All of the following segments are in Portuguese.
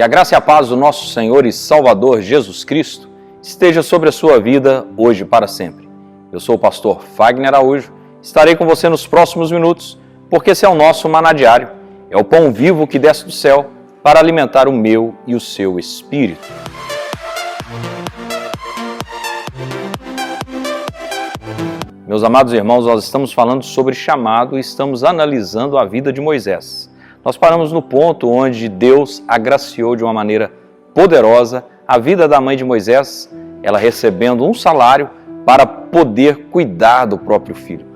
Que a graça e a paz do nosso Senhor e Salvador Jesus Cristo esteja sobre a sua vida hoje e para sempre. Eu sou o pastor Fagner Araújo, estarei com você nos próximos minutos, porque esse é o nosso maná diário, é o pão vivo que desce do céu para alimentar o meu e o seu espírito. Meus amados irmãos, nós estamos falando sobre chamado e estamos analisando a vida de Moisés. Nós paramos no ponto onde Deus agraciou de uma maneira poderosa a vida da mãe de Moisés, ela recebendo um salário para poder cuidar do próprio filho.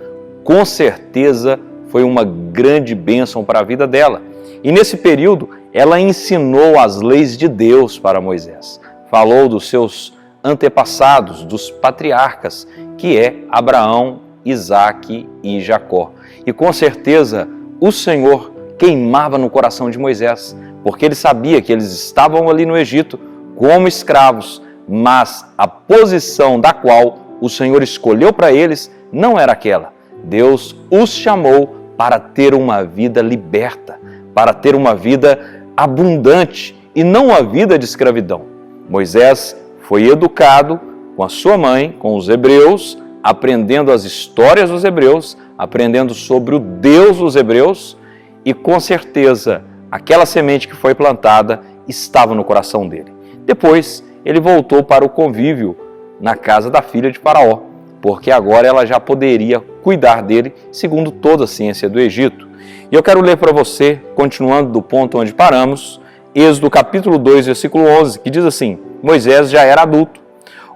Com certeza foi uma grande bênção para a vida dela. E nesse período, ela ensinou as leis de Deus para Moisés. Falou dos seus antepassados, dos patriarcas, que é Abraão, Isaque e Jacó. E com certeza o Senhor queimava no coração de Moisés, porque ele sabia que eles estavam ali no Egito como escravos, mas a posição da qual o Senhor escolheu para eles não era aquela. Deus os chamou para ter uma vida liberta, para ter uma vida abundante e não uma vida de escravidão. Moisés foi educado com a sua mãe, com os hebreus, aprendendo as histórias dos hebreus, aprendendo sobre o Deus dos hebreus, e com certeza aquela semente que foi plantada estava no coração dele. Depois ele voltou para o convívio na casa da filha de Faraó, porque agora ela já poderia cuidar dele segundo toda a ciência do Egito. E eu quero ler para você, continuando do ponto onde paramos, Êxodo capítulo 2, versículo 11, que diz assim: Moisés já era adulto.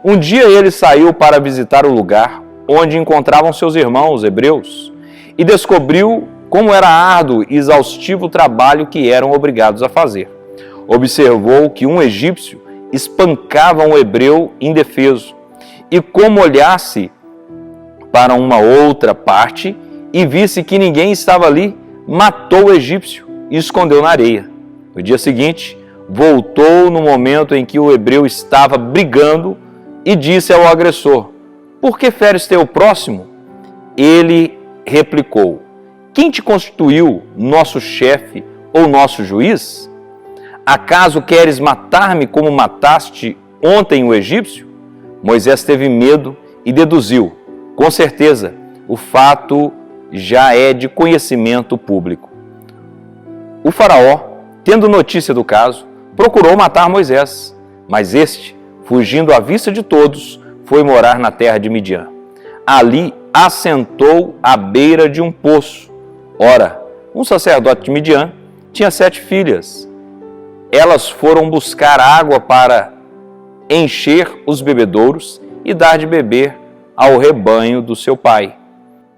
Um dia ele saiu para visitar o lugar onde encontravam seus irmãos hebreus e descobriu como era árduo e exaustivo o trabalho que eram obrigados a fazer. Observou que um egípcio espancava um hebreu indefeso e, como olhasse para uma outra parte e visse que ninguém estava ali, matou o egípcio e escondeu na areia. No dia seguinte, voltou no momento em que o hebreu estava brigando e disse ao agressor: "Por que feres teu próximo?" Ele replicou: "Quem te constituiu nosso chefe ou nosso juiz? Acaso queres matar-me como mataste ontem o egípcio?" Moisés teve medo e deduziu: com certeza, o fato já é de conhecimento público. O faraó, tendo notícia do caso, procurou matar Moisés, mas este, fugindo à vista de todos, foi morar na terra de Midian. Ali assentou à beira de um poço. Ora, um sacerdote de Midian tinha 7 filhas. Elas foram buscar água para encher os bebedouros e dar de beber ao rebanho do seu pai.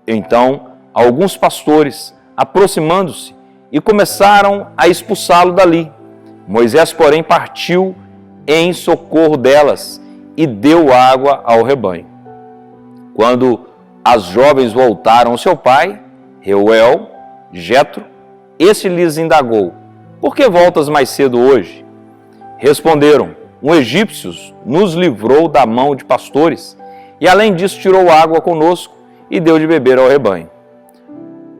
Então, alguns pastores, aproximando-se, e começaram a expulsá-lo dali. Moisés, porém, partiu em socorro delas e deu água ao rebanho. Quando as jovens voltaram ao seu pai, Reuel, Jetro, este lhes indagou: "Por que voltas mais cedo hoje?" Responderam: "Um egípcio nos livrou da mão de pastores e, além disso, tirou água conosco e deu de beber ao rebanho."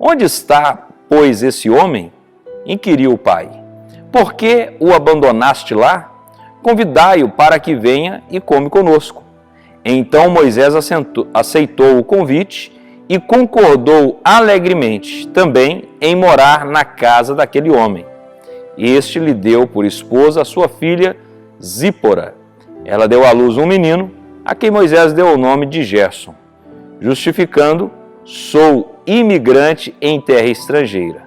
"Onde está, pois, esse homem?" inquiriu o pai. "Por que o abandonaste lá? Convidai-o para que venha e come conosco." Então Moisés aceitou o convite e concordou alegremente também em morar na casa daquele homem. Este lhe deu por esposa a sua filha Zípora. Ela deu à luz um menino, a quem Moisés deu o nome de Gerson, justificando: "Sou imigrante em terra estrangeira."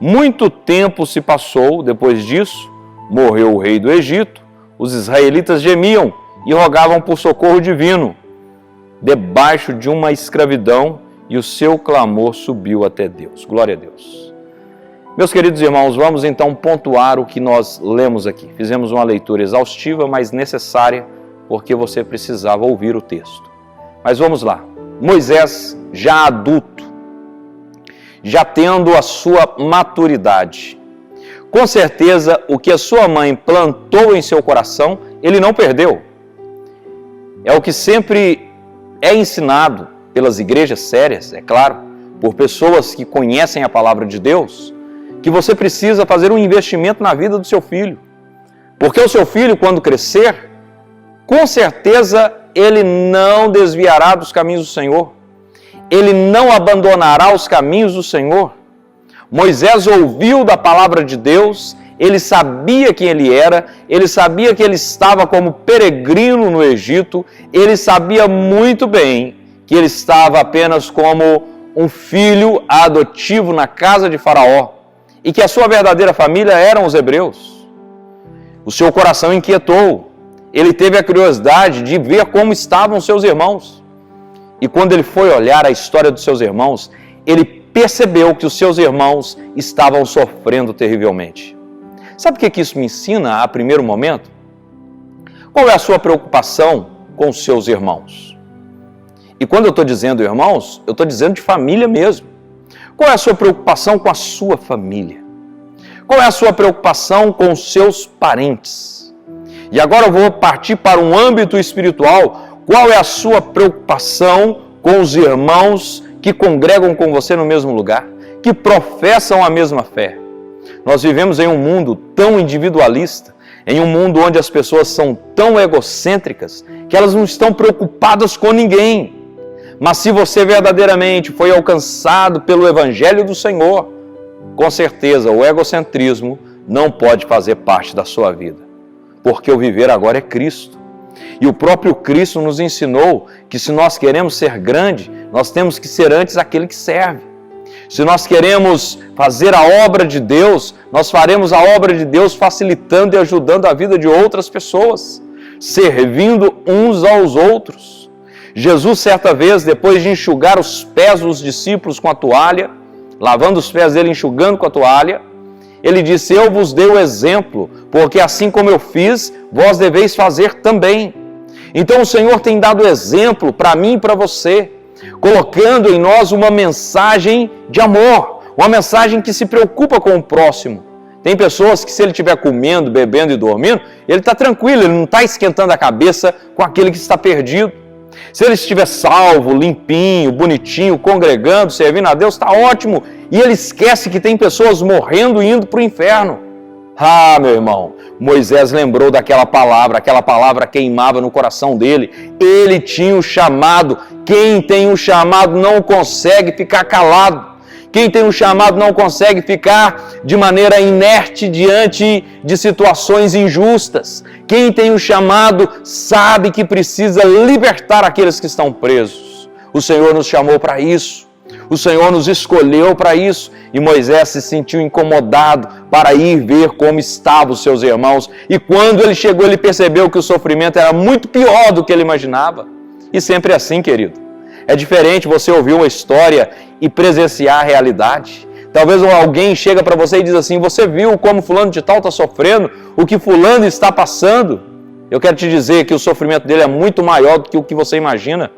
Muito tempo se passou depois disso, morreu o rei do Egito, os israelitas gemiam e rogavam por socorro divino, debaixo de uma escravidão, e o seu clamor subiu até Deus. Glória a Deus. Meus queridos irmãos, vamos então pontuar o que nós lemos aqui. Fizemos uma leitura exaustiva, mas necessária, porque você precisava ouvir o texto. Mas vamos lá. Moisés, já adulto, já tendo a sua maturidade, com certeza o que a sua mãe plantou em seu coração, ele não perdeu. É o que sempre é ensinado pelas igrejas sérias, é claro, por pessoas que conhecem a palavra de Deus, que você precisa fazer um investimento na vida do seu filho. Porque o seu filho, quando crescer, com certeza ele não desviará dos caminhos do Senhor. Ele não abandonará os caminhos do Senhor. Moisés ouviu da palavra de Deus, ele sabia quem ele era, ele sabia que ele estava como peregrino no Egito, ele sabia muito bem que ele estava apenas como um filho adotivo na casa de Faraó e que a sua verdadeira família eram os hebreus. O seu coração inquietou, ele teve a curiosidade de ver como estavam seus irmãos. E quando ele foi olhar a história dos seus irmãos, ele percebeu que os seus irmãos estavam sofrendo terrivelmente. Sabe o que isso me ensina a primeiro momento? Qual é a sua preocupação com os seus irmãos? E quando eu estou dizendo irmãos, eu estou dizendo de família mesmo. Qual é a sua preocupação com a sua família? Qual é a sua preocupação com os seus parentes? E agora eu vou partir para um âmbito espiritual. Qual é a sua preocupação com os irmãos que congregam com você no mesmo lugar, que professam a mesma fé? Nós vivemos em um mundo tão individualista, em um mundo onde as pessoas são tão egocêntricas, que elas não estão preocupadas com ninguém. Mas se você verdadeiramente foi alcançado pelo Evangelho do Senhor, com certeza o egocentrismo não pode fazer parte da sua vida, porque o viver agora é Cristo. E o próprio Cristo nos ensinou que se nós queremos ser grande, nós temos que ser antes aquele que serve. Se nós queremos fazer a obra de Deus, nós faremos a obra de Deus facilitando e ajudando a vida de outras pessoas, servindo uns aos outros. Jesus, certa vez, depois de enxugar os pés dos discípulos com a toalha, lavando os pés dele, enxugando com a toalha, ele disse: eu vos dei o exemplo, porque assim como eu fiz, vós deveis fazer também. Então o Senhor tem dado exemplo para mim e para você, colocando em nós uma mensagem de amor, uma mensagem que se preocupa com o próximo. Tem pessoas que se ele estiver comendo, bebendo e dormindo, ele está tranquilo, ele não está esquentando a cabeça com aquele que está perdido. Se ele estiver salvo, limpinho, bonitinho, congregando, servindo a Deus, está ótimo. E ele esquece que tem pessoas morrendo e indo para o inferno. Ah, meu irmão, Moisés lembrou daquela palavra, aquela palavra queimava no coração dele. Ele tinha um chamado. Quem tem um chamado não consegue ficar calado. Quem tem um chamado não consegue ficar de maneira inerte diante de situações injustas. Quem tem um chamado sabe que precisa libertar aqueles que estão presos. O Senhor nos chamou para isso. O Senhor nos escolheu para isso. E Moisés se sentiu incomodado para ir ver como estavam os seus irmãos. E quando ele chegou, ele percebeu que o sofrimento era muito pior do que ele imaginava. E sempre assim, querido. É diferente você ouvir uma história e presenciar a realidade. Talvez alguém chega para você e diz assim: você viu como fulano de tal está sofrendo, o que fulano está passando? Eu quero te dizer que o sofrimento dele é muito maior do que o que você imagina,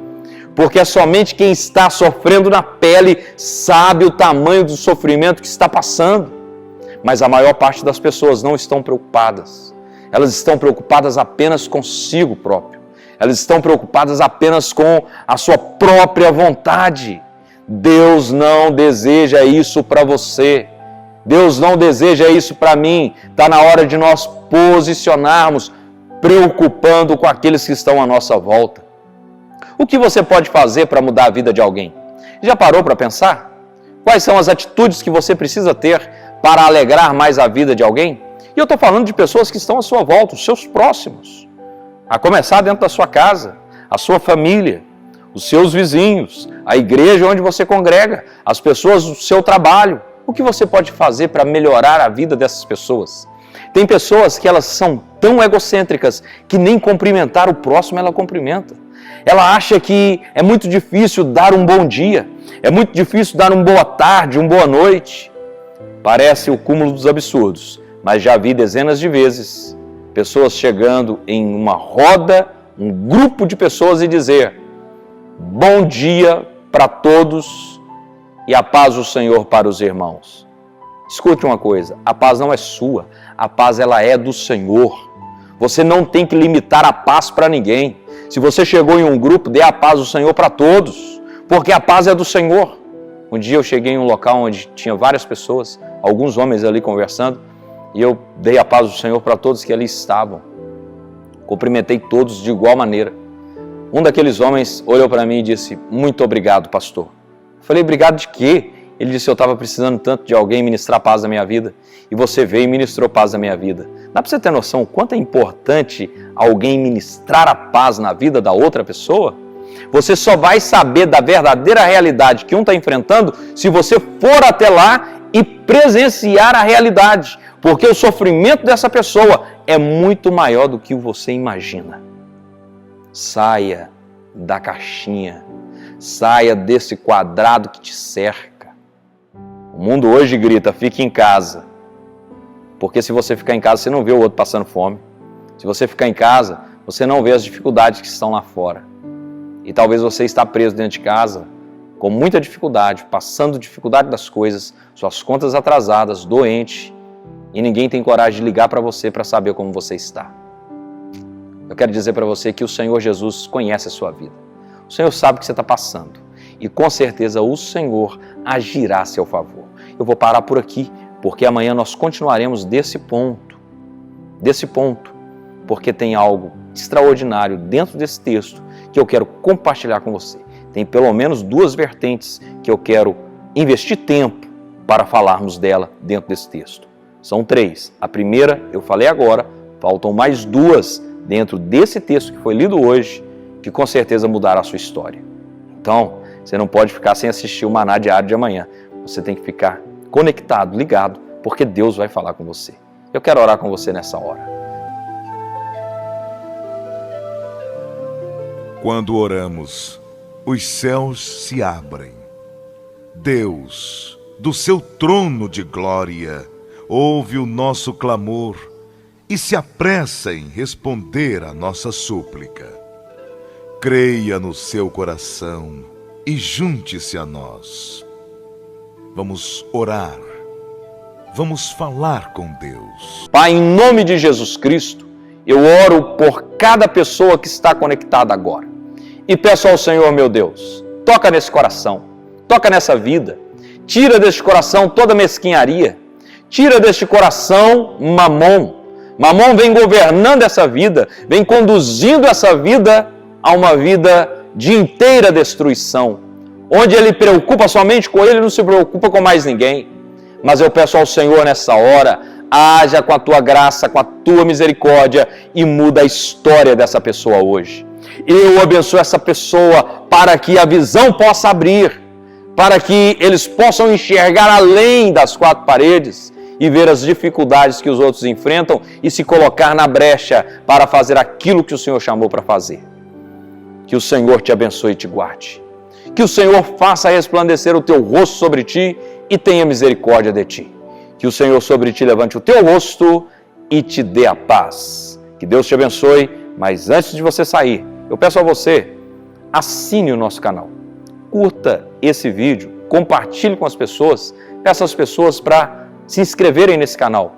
porque é somente quem está sofrendo na pele sabe o tamanho do sofrimento que está passando. Mas a maior parte das pessoas não estão preocupadas. Elas estão preocupadas apenas consigo próprio. Elas estão preocupadas apenas com a sua própria vontade. Deus não deseja isso para você. Deus não deseja isso para mim. Está na hora de nós posicionarmos, preocupando com aqueles que estão à nossa volta. O que você pode fazer para mudar a vida de alguém? Já parou para pensar? Quais são as atitudes que você precisa ter para alegrar mais a vida de alguém? E eu estou falando de pessoas que estão à sua volta, os seus próximos. A começar dentro da sua casa, a sua família, os seus vizinhos, a igreja onde você congrega, as pessoas do seu trabalho. O que você pode fazer para melhorar a vida dessas pessoas? Tem pessoas que elas são tão egocêntricas que nem cumprimentar o próximo ela cumprimenta. Ela acha que é muito difícil dar um bom dia, é muito difícil dar uma boa tarde, uma boa noite. Parece o cúmulo dos absurdos, mas já vi dezenas de vezes pessoas chegando em uma roda, um grupo de pessoas e dizer: bom dia para todos e a paz do Senhor para os irmãos. Escute uma coisa, a paz não é sua, a paz ela é do Senhor. Você não tem que limitar a paz para ninguém. Se você chegou em um grupo, dê a paz do Senhor para todos, porque a paz é do Senhor. Um dia eu cheguei em um local onde tinha várias pessoas, alguns homens ali conversando, E eu dei a paz do Senhor para todos que ali estavam. Cumprimentei todos de igual maneira. Um daqueles homens olhou para mim e disse: muito obrigado, pastor. Eu falei: obrigado de quê? Ele disse: eu estava precisando tanto de alguém ministrar paz na minha vida, e você veio e ministrou paz na minha vida. Dá para você ter noção o quanto é importante alguém ministrar a paz na vida da outra pessoa? Você só vai saber da verdadeira realidade que um está enfrentando se você for até lá e presenciar a realidade, porque o sofrimento dessa pessoa é muito maior do que você imagina. Saia da caixinha, saia desse quadrado que te cerca. O mundo hoje grita: fique em casa, porque se você ficar em casa, você não vê o outro passando fome. Se você ficar em casa, você não vê as dificuldades que estão lá fora. E talvez você está preso dentro de casa, com muita dificuldade, passando dificuldade das coisas, suas contas atrasadas, doente, e ninguém tem coragem de ligar para você para saber como você está. Eu quero dizer para você que o Senhor Jesus conhece a sua vida. O Senhor sabe o que você está passando. E com certeza o Senhor agirá a seu favor. Eu vou parar por aqui, porque amanhã nós continuaremos desse ponto, porque tem algo extraordinário dentro desse texto que eu quero compartilhar com você. Tem pelo menos 2 vertentes que eu quero investir tempo para falarmos dela dentro desse texto. São 3. A primeira eu falei agora, faltam mais 2 dentro desse texto que foi lido hoje, que com certeza mudará a sua história. Então, você não pode ficar sem assistir o Maná Diário de amanhã. Você tem que ficar conectado, ligado, porque Deus vai falar com você. Eu quero orar com você nessa hora. Quando oramos, os céus se abrem. Deus, do seu trono de glória, ouve o nosso clamor e se apressa em responder à nossa súplica. Creia no seu coração e junte-se a nós. Vamos orar. Vamos falar com Deus. Pai, em nome de Jesus Cristo, eu oro por cada pessoa que está conectada agora. E peço ao Senhor, meu Deus, toca nesse coração, toca nessa vida. Tira deste coração toda mesquinharia. Tira deste coração mamon. Mamon vem governando essa vida, vem conduzindo essa vida a uma vida de inteira destruição, onde ele preocupa somente com ele e não se preocupa com mais ninguém. Mas eu peço ao Senhor nessa hora, haja com a tua graça, com a tua misericórdia e muda a história dessa pessoa hoje. Eu abençoo essa pessoa para que a visão possa abrir, para que eles possam enxergar além das 4 paredes e ver as dificuldades que os outros enfrentam e se colocar na brecha para fazer aquilo que o Senhor chamou para fazer. Que o Senhor te abençoe e te guarde. Que o Senhor faça resplandecer o teu rosto sobre ti e tenha misericórdia de ti. Que o Senhor sobre ti levante o teu rosto e te dê a paz. Que Deus te abençoe, mas antes de você sair, eu peço a você, assine o nosso canal, curta esse vídeo, compartilhe com as pessoas, peça às pessoas para se inscreverem nesse canal.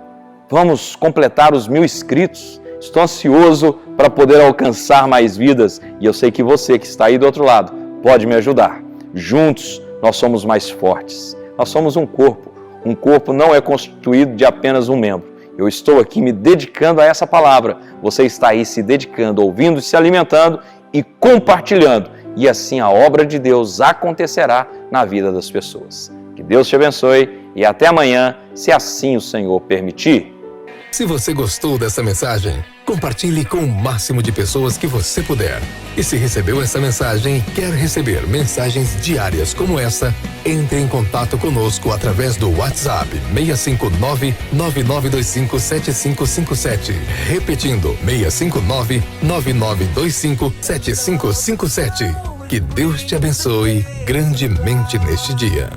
Vamos completar os 1000 inscritos. Estou ansioso para poder alcançar mais vidas e eu sei que você que está aí do outro lado pode me ajudar. Juntos nós somos mais fortes. Nós somos um corpo. Um corpo não é constituído de apenas um membro. Eu estou aqui me dedicando a essa palavra. Você está aí se dedicando, ouvindo, se alimentando e compartilhando. E assim a obra de Deus acontecerá na vida das pessoas. Que Deus te abençoe e até amanhã, se assim o Senhor permitir. Se você gostou dessa mensagem, compartilhe com o máximo de pessoas que você puder. E se recebeu essa mensagem e quer receber mensagens diárias como essa, entre em contato conosco através do WhatsApp 659-9925-7557. Repetindo, 659-9925-7557. Que Deus te abençoe grandemente neste dia.